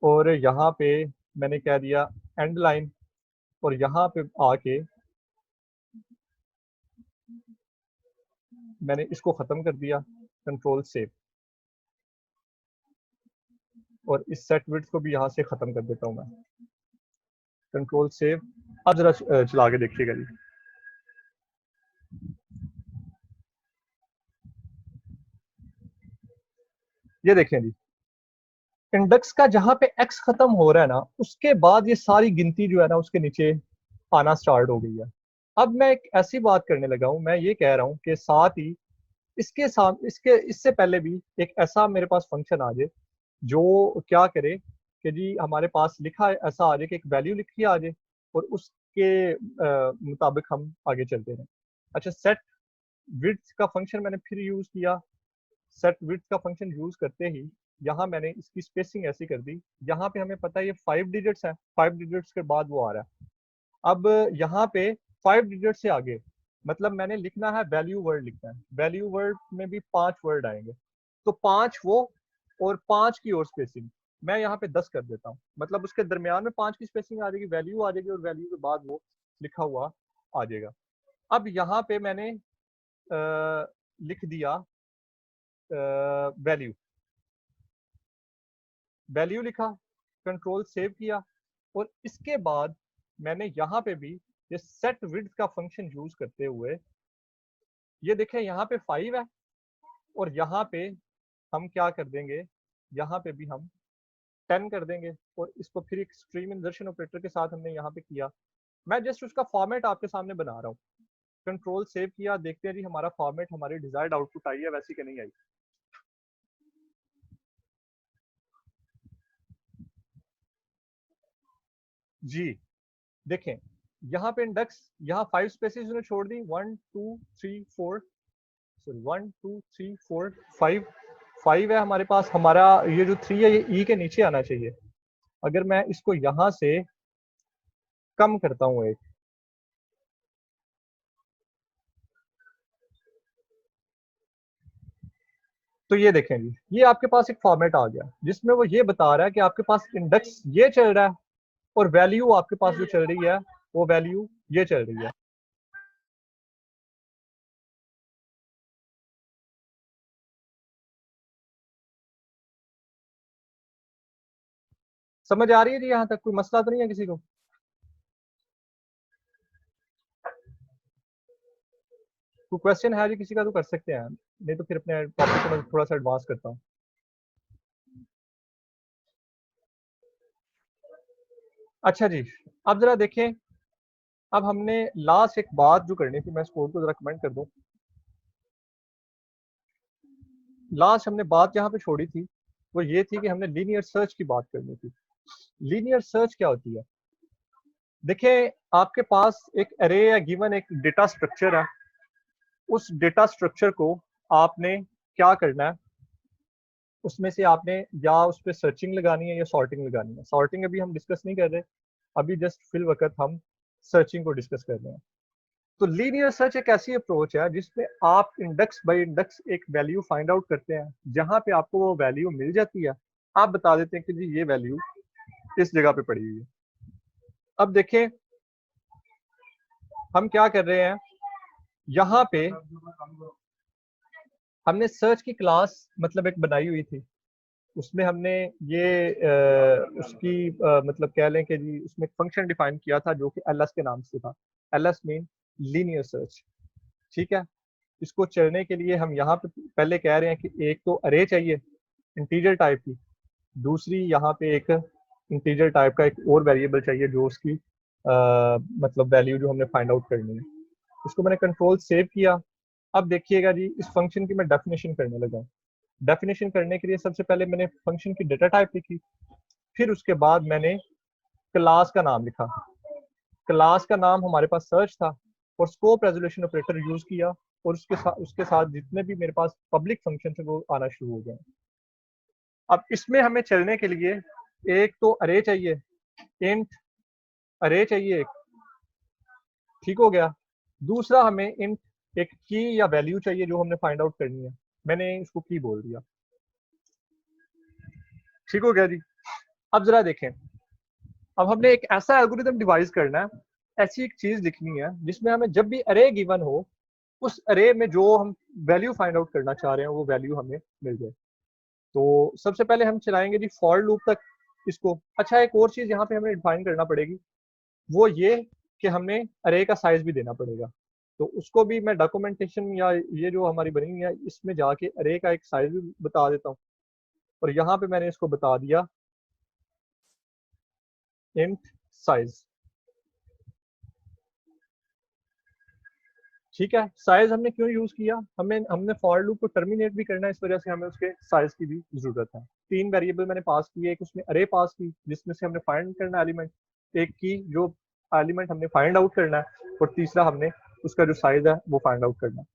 और यहाँ पे मैंने कह दिया एंड लाइन, और यहाँ पे आके मैंने इसको खत्म कर दिया, कंट्रोल सेव, और इस सेट विड्थ को भी यहाँ से खत्म कर देता हूँ मैं, कंट्रोल सेव। अब जरा चला के देखिएगा जी, ये देखें जी इंडेक्स का जहां पे एक्स खत्म हो रहा है ना, उसके बाद ये सारी गिनती जो है ना उसके नीचे आना स्टार्ट हो गई है। अब मैं एक ऐसी बात करने लगा हूं, मैं ये कह रहा हूं कि साथ ही इसके साथ इसके इससे पहले भी एक ऐसा मेरे पास फंक्शन आ जाए जो क्या करे कि जी हमारे पास लिखा है ऐसा आ जाए कि एक वैल्यू लिखी आ जाए, और उसके मुताबिक हम आगे चलते रहें। अच्छा सेट विड्थ का फंक्शन मैंने फिर यूज किया। सेट विड्थ का फंक्शन यूज करते ही यहाँ मैंने इसकी स्पेसिंग ऐसी कर दी, यहाँ पे हमें पता है ये 5 डिजिट्स है, 5 डिजिट्स के बाद वो आ रहा है। अब यहाँ पे 5 डिजिट से आगे मतलब मैंने लिखना है वैल्यू वर्ड लिखना है, वैल्यू वर्ड में भी 5 वर्ड आएंगे, तो 5 वो और 5 की और स्पेसिंग, मैं यहाँ पे 10 कर देता हूँ, मतलब उसके दरमियान में 5 की स्पेसिंग आ जाएगी, वैल्यू आ जाएगी और वैल्यू के बाद वो लिखा हुआ आ जाएगा। अब यहाँ पे मैंने लिख दिया वैल्यू, वैल्यू लिखा, कंट्रोल सेव किया, और इसके बाद मैंने यहाँ पे भी ये सेट विड्थ का फंक्शन यूज करते हुए, ये देखें यहाँ पे 5 है और यहाँ पे हम क्या कर देंगे, यहाँ पे भी हम 10 कर देंगे, और इसको फिर एक स्ट्रीम इंसर्शन ऑपरेटर के साथ हमने यहाँ पे किया। मैं जस्ट उसका फॉर्मेट आपके सामने बना रहा हूँ। कंट्रोल सेव किया, देखते हैं जी हमारा फॉर्मेट, हमारी डिजायर्ड आउटपुट आई है वैसी कि नहीं आई। जी देखें, यहाँ पे इंडेक्स, यहाँ 5 स्पेसिस उन्हें छोड़ दी, 1 2 3 4, सॉरी 1 2 3 4 5, 5 है हमारे पास। हमारा ये जो 3 है ये ई के नीचे आना चाहिए। अगर मैं इसको यहाँ से कम करता हूँ एक, तो ये देखें जी, ये आपके पास एक फॉर्मेट आ गया जिसमें वो ये बता रहा है कि आपके पास इंडेक्स ये चल रहा है और वैल्यू आपके पास जो चल रही है वो वैल्यू ये चल रही है। समझ आ रही है जी? यहाँ तक कोई मसला तो नहीं है किसी को? कोई क्वेश्चन है जी किसी का तो कर सकते हैं, नहीं तो फिर अपने टॉपिक को मैं थोड़ा सा एडवांस करता हूँ। अच्छा जी, अब जरा देखें, अब हमने लास्ट एक बात जो करनी थी, मैं इस कोड को जरा कमेंट कर दूं। लास्ट हमने बात यहाँ पे छोड़ी थी वो ये थी कि हमने लीनियर सर्च की बात करनी थी। लीनियर सर्च क्या होती है? देखिए, आपके पास एक अरे या गिवन एक डेटा स्ट्रक्चर है, उस डेटा स्ट्रक्चर को आपने क्या करना है, उसमें से आपने या उस पर सर्चिंग लगानी है या सॉर्टिंग लगानी है। सॉर्टिंग अभी हम डिस्कस नहीं कर रहे, अभी जस्ट फिल वक्त हम सर्चिंग को डिस्कस कर रहे हैं। तो लीनियर सर्च एक ऐसी अप्रोच है जिसमें आप इंडेक्स बाय इंडेक्स एक वैल्यू फाइंड आउट करते हैं, जहां पे आपको वो वैल्यू मिल जाती है, आप बता देते हैं कि जी ये वैल्यू इस जगह पे पड़ी हुई है। अब देखें हम क्या कर रहे हैं, यहाँ पे हमने सर्च की क्लास मतलब एक बनाई हुई थी, उसमें हमने ये उसकी मतलब कह लें कि जी उसमें फंक्शन डिफाइन किया था जो कि एलएस के नाम से था। एलएस मीन लीनियर सर्च, ठीक है। इसको चलने के लिए हम यहाँ पे पहले कह रहे हैं कि एक तो अरे चाहिए इंटीजर टाइप की, दूसरी यहाँ पे एक इंटीजर टाइप का एक और वेरिएबल चाहिए जो उसकी मतलब वैल्यू जो हमने फाइंड आउट करनी है। इसको मैंने कंट्रोल सेव किया। अब देखिएगा जी, इस फंक्शन की मैं डेफिनेशन करने लगा। डेफिनेशन करने के लिए सबसे पहले मैंने फंक्शन की डेटा टाइप लिखी, फिर उसके बाद मैंने क्लास का नाम लिखा। क्लास का नाम हमारे पास सर्च था और स्कोप रेजोल्यूशन ऑपरेटर यूज किया, और उसके साथ जितने भी मेरे पास पब्लिक फंक्शन थे वो आना शुरू हो गए। अब इसमें हमें चलने के लिए एक तो अरे चाहिए, इंट अरे चाहिए एक, ठीक हो गया। दूसरा हमें इंट एक की या वैल्यू चाहिए जो हमने फाइंड आउट करनी है, मैंने इसको की बोल दिया, ठीक हो गया जी। अब जरा देखें, अब हमने एक ऐसा एल्गोरिथम डिवाइस करना है, ऐसी एक चीज लिखनी है जिसमें हमें जब भी अरे गिवन हो, उस अरे में जो हम वैल्यू फाइंड आउट करना चाह रहे हैं वो वैल्यू हमें मिल जाए। तो सबसे पहले हम चलाएंगे जी फॉर लूप तक इसको। अच्छा, एक और चीज यहाँ पे हमें डिफाइन करना पड़ेगी, वो ये कि हमने अरे का साइज भी देना पड़ेगा। तो उसको भी मैं डॉक्यूमेंटेशन या ये जो हमारी बनी हुई है इसमें जाके अरे का एक साइज भी बता देता हूँ, और यहाँ पे मैंने इसको बता दिया इंट साइज, ठीक है। साइज हमने क्यों यूज किया, हमें हमने फॉर लूप को टर्मिनेट भी करना है, इस वजह से हमें उसके साइज की भी जरूरत है। 3 वेरिएबल मैंने पास किए, एक उसमें अरे पास की जिसमें से हमने फाइंड करना एलिमेंट, एक की जो एलिमेंट हमने फाइंड आउट करना है, और तीसरा हमने उसका जो साइज है वो फाइंड आउट करना है।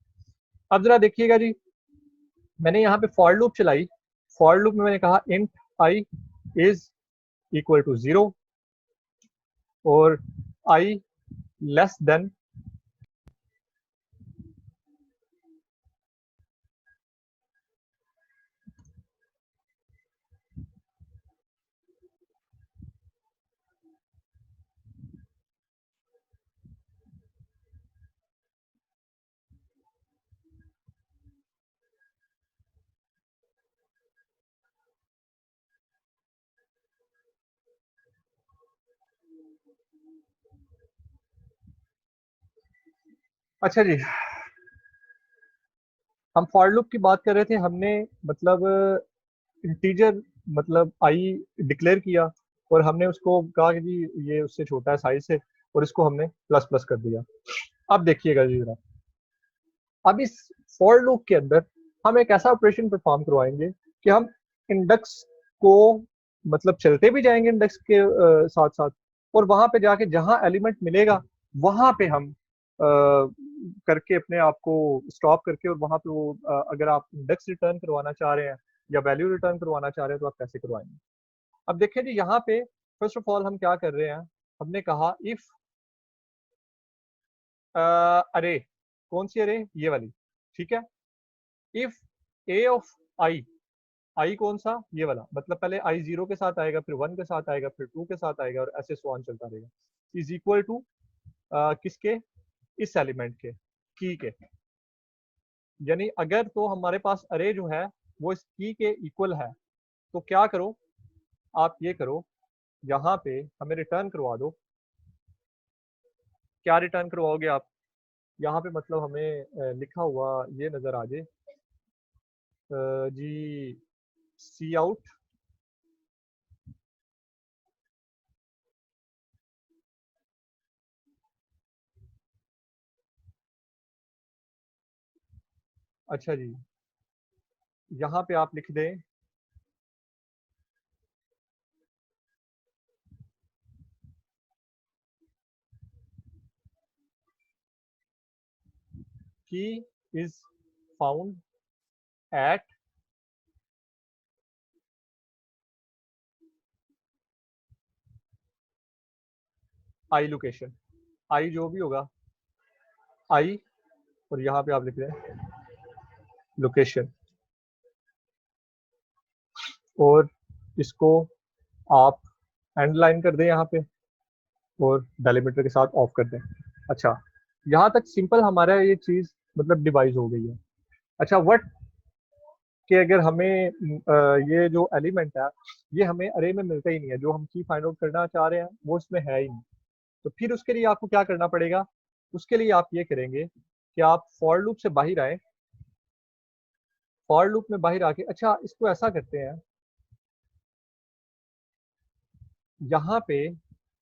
अब जरा देखिएगा जी, मैंने यहाँ पे फॉर लूप चलाई। फॉर लूप में मैंने कहा int I is equal to 0 और आई लेस देन अच्छा जी, हम फॉर लूप की बात कर रहे थे। हमने मतलब इंटीजर मतलब आई डिक्लेयर किया और हमने उसको कहा कि जी ये उससे छोटा है साइज से, और इसको हमने प्लस प्लस कर दिया। अब देखिएगा जी जरा, अब इस फॉर लूप के अंदर हम एक ऐसा ऑपरेशन परफॉर्म करवाएंगे कि हम इंडेक्स को मतलब चलते भी जाएंगे इंडेक्स के साथ साथ, और वहां पे जाके जहां एलिमेंट मिलेगा वहां पे हम करके अपने आप को स्टॉप करके, और वहां पे वो अगर आप इंडेक्स रिटर्न करवाना चाह रहे हैं या वैल्यू रिटर्न करवाना चाह रहे हैं तो आप कैसे करवाएंगे। अब देखिए जी, यहाँ पे फर्स्ट ऑफ ऑल हम क्या कर रहे हैं, हमने कहा इफ अरे, कौन सी अरे, ये वाली, ठीक है। इफ ए ऑफ आई, आई कौन सा, ये वाला, मतलब पहले आई 0 के साथ आएगा, फिर 1 के साथ आएगा, फिर 2 के साथ आएगा, और ऐसे सो ऑन चलता रहेगा, इज इक्वल टू किसके, इस एलिमेंट के, की के। यानी अगर तो हमारे पास अरे जो है वो इस की के इक्वल है, तो क्या करो, आप ये करो, यहाँ पे हमें रिटर्न करवा दो। क्या रिटर्न करवाओगे आप, यहाँ पे मतलब हमें लिखा हुआ ये नजर आ जाए जी, सी आउट, अच्छा जी, यहाँ पे आप लिख दें की is found at I location, I जो भी होगा आई, और यहाँ पे आप लिख रहे हैं लोकेशन, और इसको आप एंड लाइन कर दें यहाँ पे, और डेलीमीटर के साथ ऑफ कर दें। अच्छा, यहाँ तक सिंपल हमारा ये चीज मतलब डिवाइस हो गई है। अच्छा, व्हाट कि अगर हमें ये जो एलिमेंट है ये हमें अरे में मिलता ही नहीं है, जो हम की फाइंड आउट करना चाह रहे हैं वो इसमें है ही नहीं, तो फिर उसके लिए आपको क्या करना पड़ेगा, उसके लिए आप ये करेंगे कि आप फॉर लूप से बाहर आए, फॉर लूप में बाहर आके, अच्छा इसको ऐसा करते हैं, यहाँ पे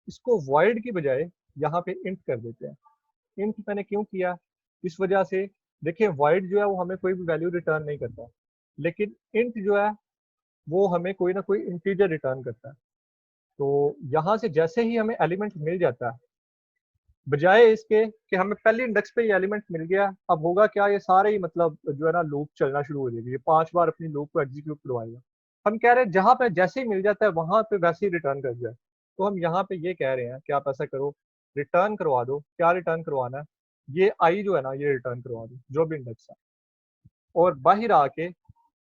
इसको वॉइड की बजाय यहाँ पे इंट कर देते हैं। इंट मैंने क्यों किया, इस वजह से, देखिए वॉइड जो है वो हमें कोई भी वैल्यू रिटर्न नहीं करता, लेकिन इंट जो है वो हमें कोई ना कोई इंटीजर रिटर्न करता है। तो यहाँ से जैसे ही हमें एलिमेंट मिल जाता है, बजाय इसके कि हमें पहले इंडेक्स पे ये एलिमेंट मिल गया, अब होगा क्या, ये सारे ही मतलब जो है ना लूप चलना शुरू हो जाएगी, ये 5 बार अपनी लूप को एग्जीक्यूट करवाएगा। हम कह रहे हैं जहाँ पे जैसे ही मिल जाता है वहां पे वैसे ही रिटर्न कर जाए, तो हम यहाँ पे ये कह रहे हैं कि आप ऐसा करो, रिटर्न करवा दो। क्या रिटर्न करवाना है, ये आई जो है ना ये रिटर्न करवा दो, जो भी इंडेक्स है, और बाहर आके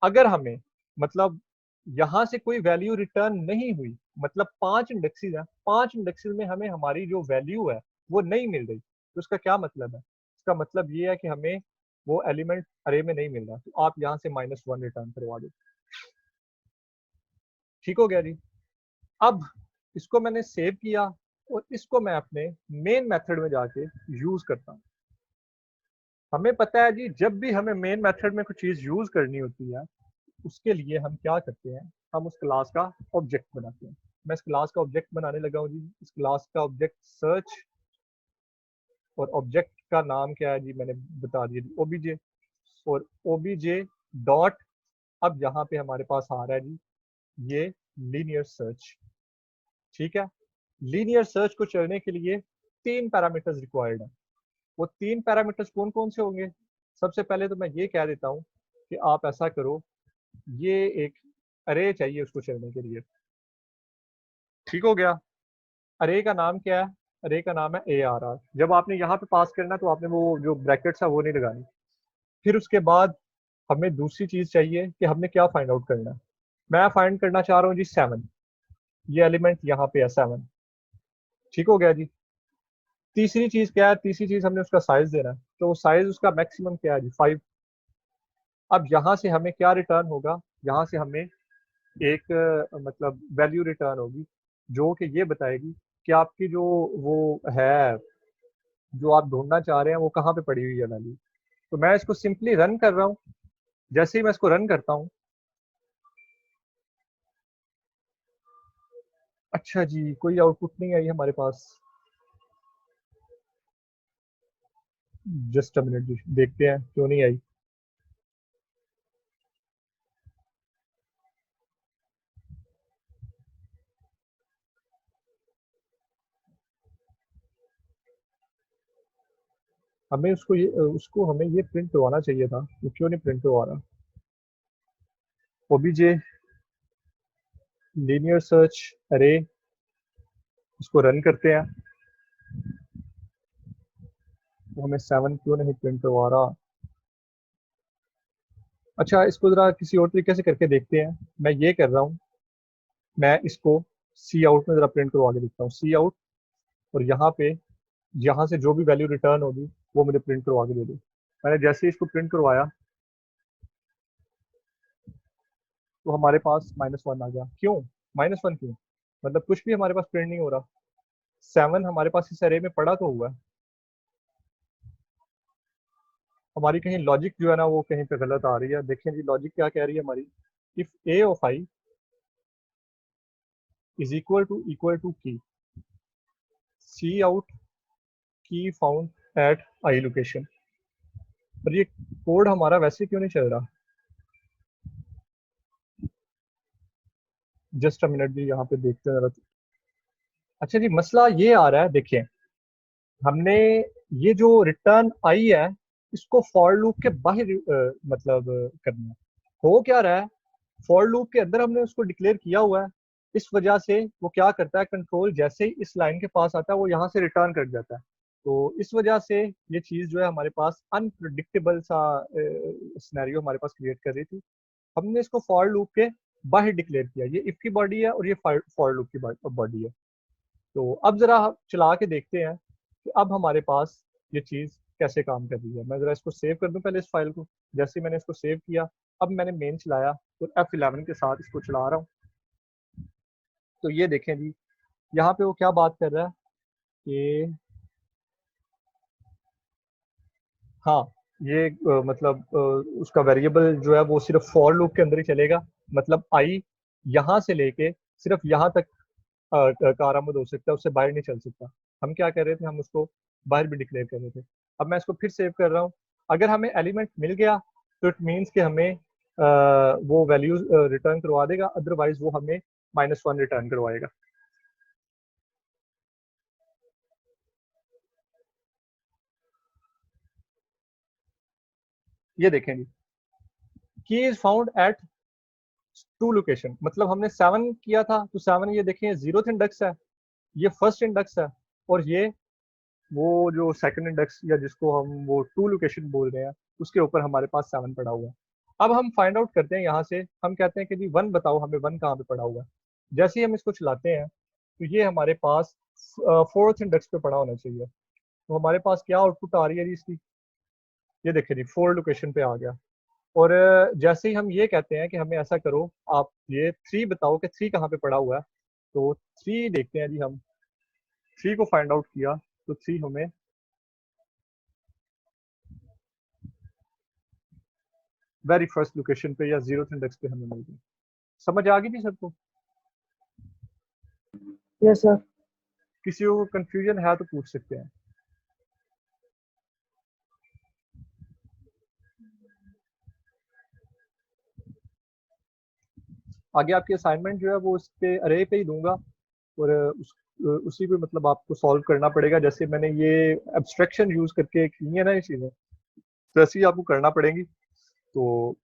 अगर हमें मतलब यहाँ से कोई वैल्यू रिटर्न नहीं हुई, मतलब 5 इंडेक्सेस हैं, 5 इंडेक्सेस में हमें हमारी जो वैल्यू है वो नहीं मिल रही, तो उसका क्या मतलब है, इसका मतलब ये है कि हमें वो एलिमेंट अरे में नहीं मिल रहा, तो आप यहाँ से -1 रिटर्न करवा दो। ठीक हो गया जी। अब इसको मैंने सेव किया, और इसको मैं अपने मेन मेथड में जाके यूज करता हूँ। हमें पता है जी, जब भी हमें मेन मेथड में कुछ चीज यूज करनी होती है, उसके लिए हम क्या करते हैं, हम उस क्लास का ऑब्जेक्ट बनाते हैं। मैं इस क्लास का ऑब्जेक्ट बनाने लगा हूँ जी, इस क्लास का ऑब्जेक्ट सर्च, और ऑब्जेक्ट का नाम क्या है जी, मैंने बता दिया जी, ओबीजे, और ओबीजे डॉट, अब यहाँ पे हमारे पास आ रहा है जी ये लीनियर सर्च। ठीक है, लीनियर सर्च को चलने के लिए 3 पैरामीटर्स रिक्वायर्ड है। वो 3 पैरामीटर्स कौन कौन से होंगे, सबसे पहले तो मैं ये कह देता हूँ कि आप ऐसा करो, ये एक अरे चाहिए उसको चलने के लिए। ठीक हो गया, अरे का नाम क्या है, अरे का नाम है ARR। जब आपने यहाँ पे पास करना तो आपने वो जो ब्रैकेट्स है वो नहीं लगानी। फिर उसके बाद हमें दूसरी चीज चाहिए कि हमने क्या फाइंड आउट करना है। मैं फाइंड करना चाह रहा हूँ जी 7, ये एलिमेंट यहाँ पे है 7। ठीक हो गया जी। तीसरी चीज क्या है, तीसरी चीज हमने उसका साइज देना है, तो साइज उसका मैक्सिमम क्या है जी 5। अब यहाँ से हमें क्या रिटर्न होगा, यहाँ से हमें एक मतलब वैल्यू रिटर्न होगी जो कि ये बताएगी कि आपकी जो वो है, जो आप ढूंढना चाह रहे हैं वो कहाँ पे पड़ी हुई है वैल्यू। तो मैं इसको सिंपली रन कर रहा हूँ। जैसे ही मैं इसको रन करता हूँ, अच्छा जी, कोई आउटपुट नहीं आई हमारे पास। जस्ट अ मिनट जी, देखते हैं क्यों नहीं आई। हमें उसको हमें ये प्रिंट करवाना चाहिए था, वो क्यों नहीं प्रिंट करवा रहा। ओबीजे लीनियर सर्च अरे, इसको रन करते हैं। तो हमें 7 क्यों नहीं प्रिंट करवा रहा। अच्छा, इसको जरा किसी और तरीके से करके देखते हैं। मैं ये कर रहा हूँ, मैं इसको सी आउट में जरा प्रिंट करवा के देखता हूँ। सी आउट, और यहाँ पे यहाँ से जो भी वैल्यू रिटर्न होगी वो मुझे प्रिंट करवा के दे दो। मैंने जैसे ही इसको प्रिंट करवाया तो हमारे पास -1 आ गया। क्यों -1 क्यों? मतलब कुछ भी हमारे पास प्रिंट नहीं हो रहा। 7 हमारे पास इस अरे में पड़ा तो हुआ है। हमारी कहीं लॉजिक जो है ना वो कहीं पे गलत आ रही है। देखें जी, लॉजिक क्या कह रही है हमारी। If A of I is equal to key, C out key found at I location. पर ये कोड हमारा वैसे क्यों नहीं चल रहा। जस्ट अ मिनट जी, यहाँ पे देखते हैं जरा। अच्छा जी, मसला ये आ रहा है, देखिए हमने ये जो रिटर्न आई है इसको फॉर लूप के बाहर मतलब करना है। हो क्या रहा है, फॉर लूप के अंदर हमने उसको डिक्लेयर किया हुआ है। इस वजह से वो क्या करता है, कंट्रोल जैसे ही इस लाइन के पास आता है वो यहाँ से रिटर्न कर जाता है। तो इस वजह से ये चीज़ जो है हमारे पास अनप्रडिक्टेबल सा सिनेरियो हमारे पास क्रिएट कर रही थी। हमने इसको फॉर लूप के बाहर डिक्लेयर किया। ये इफ की बॉडी है और ये फॉर लूप की बॉडी है। तो अब जरा हम चला के देखते हैं कि अब हमारे पास ये चीज़ कैसे काम कर रही है। मैं ज़रा इसको सेव कर दूं पहले इस फाइल को। जैसे ही मैंने इसको सेव किया, अब मैंने मेन चलाया तो F11 के साथ इसको चला रहा हूँ। तो ये देखें जी, यहाँ पे वो क्या बात कर रहा है कि हाँ, ये मतलब उसका वेरिएबल जो है वो सिर्फ फॉर लूप के अंदर ही चलेगा। मतलब आई यहाँ से लेके सिर्फ यहाँ तक कारआमद हो सकता है, उससे बाहर नहीं चल सकता। हम क्या कर रहे थे, हम उसको बाहर भी डिक्लेयर कर रहे थे। अब मैं इसको फिर सेव कर रहा हूँ। अगर हमें एलिमेंट मिल गया तो इट मीन्स कि हमें वो वैल्यूज रिटर्न करवा देगा, अदरवाइज वो हमें -1 रिटर्न करवाएगा। ये देखें जी, की इज फाउंड एट 2 लोकेशन। मतलब हमने 7 किया था तो 7 ये देखें 0th इंडेक्स है, ये फर्स्ट इंडेक्स है, और ये वो जो सेकंड इंडेक्स या जिसको हम वो 2 लोकेशन बोल रहे हैं उसके ऊपर हमारे पास 7 पड़ा हुआ है। अब हम फाइंड आउट करते हैं यहाँ से। हम कहते हैं कि जी 1 बताओ हमें, 1 कहाँ पे पड़ा हुआ है। जैसे ही हम इसको चलाते हैं तो ये हमारे पास 4th इंडेक्स पे पड़ा होना चाहिए। तो हमारे पास क्या आउटपुट आ रही है जी इसकी, ये देखिए जी 4 लोकेशन पे आ गया। और जैसे ही हम ये कहते हैं कि हमें ऐसा करो, आप ये 3 बताओ कि 3 कहाँ पे पड़ा हुआ है। तो 3 देखते हैं जी, हम 3 को फाइंड आउट किया तो 3 हमें वेरी फर्स्ट लोकेशन पे या 0th इंडेक्स पे हमें मिल गई। समझ आ गई थी सबको? Yes sir. किसी को कंफ्यूजन है तो पूछ सकते हैं। आगे आपकी असाइनमेंट जो है वो उस पे अरे पे ही दूंगा, और उसी पे मतलब आपको सॉल्व करना पड़ेगा। जैसे मैंने ये एब्स्ट्रैक्शन यूज करके की है ना ये चीज़ें, तो ऐसे ही आपको करना पड़ेंगी। तो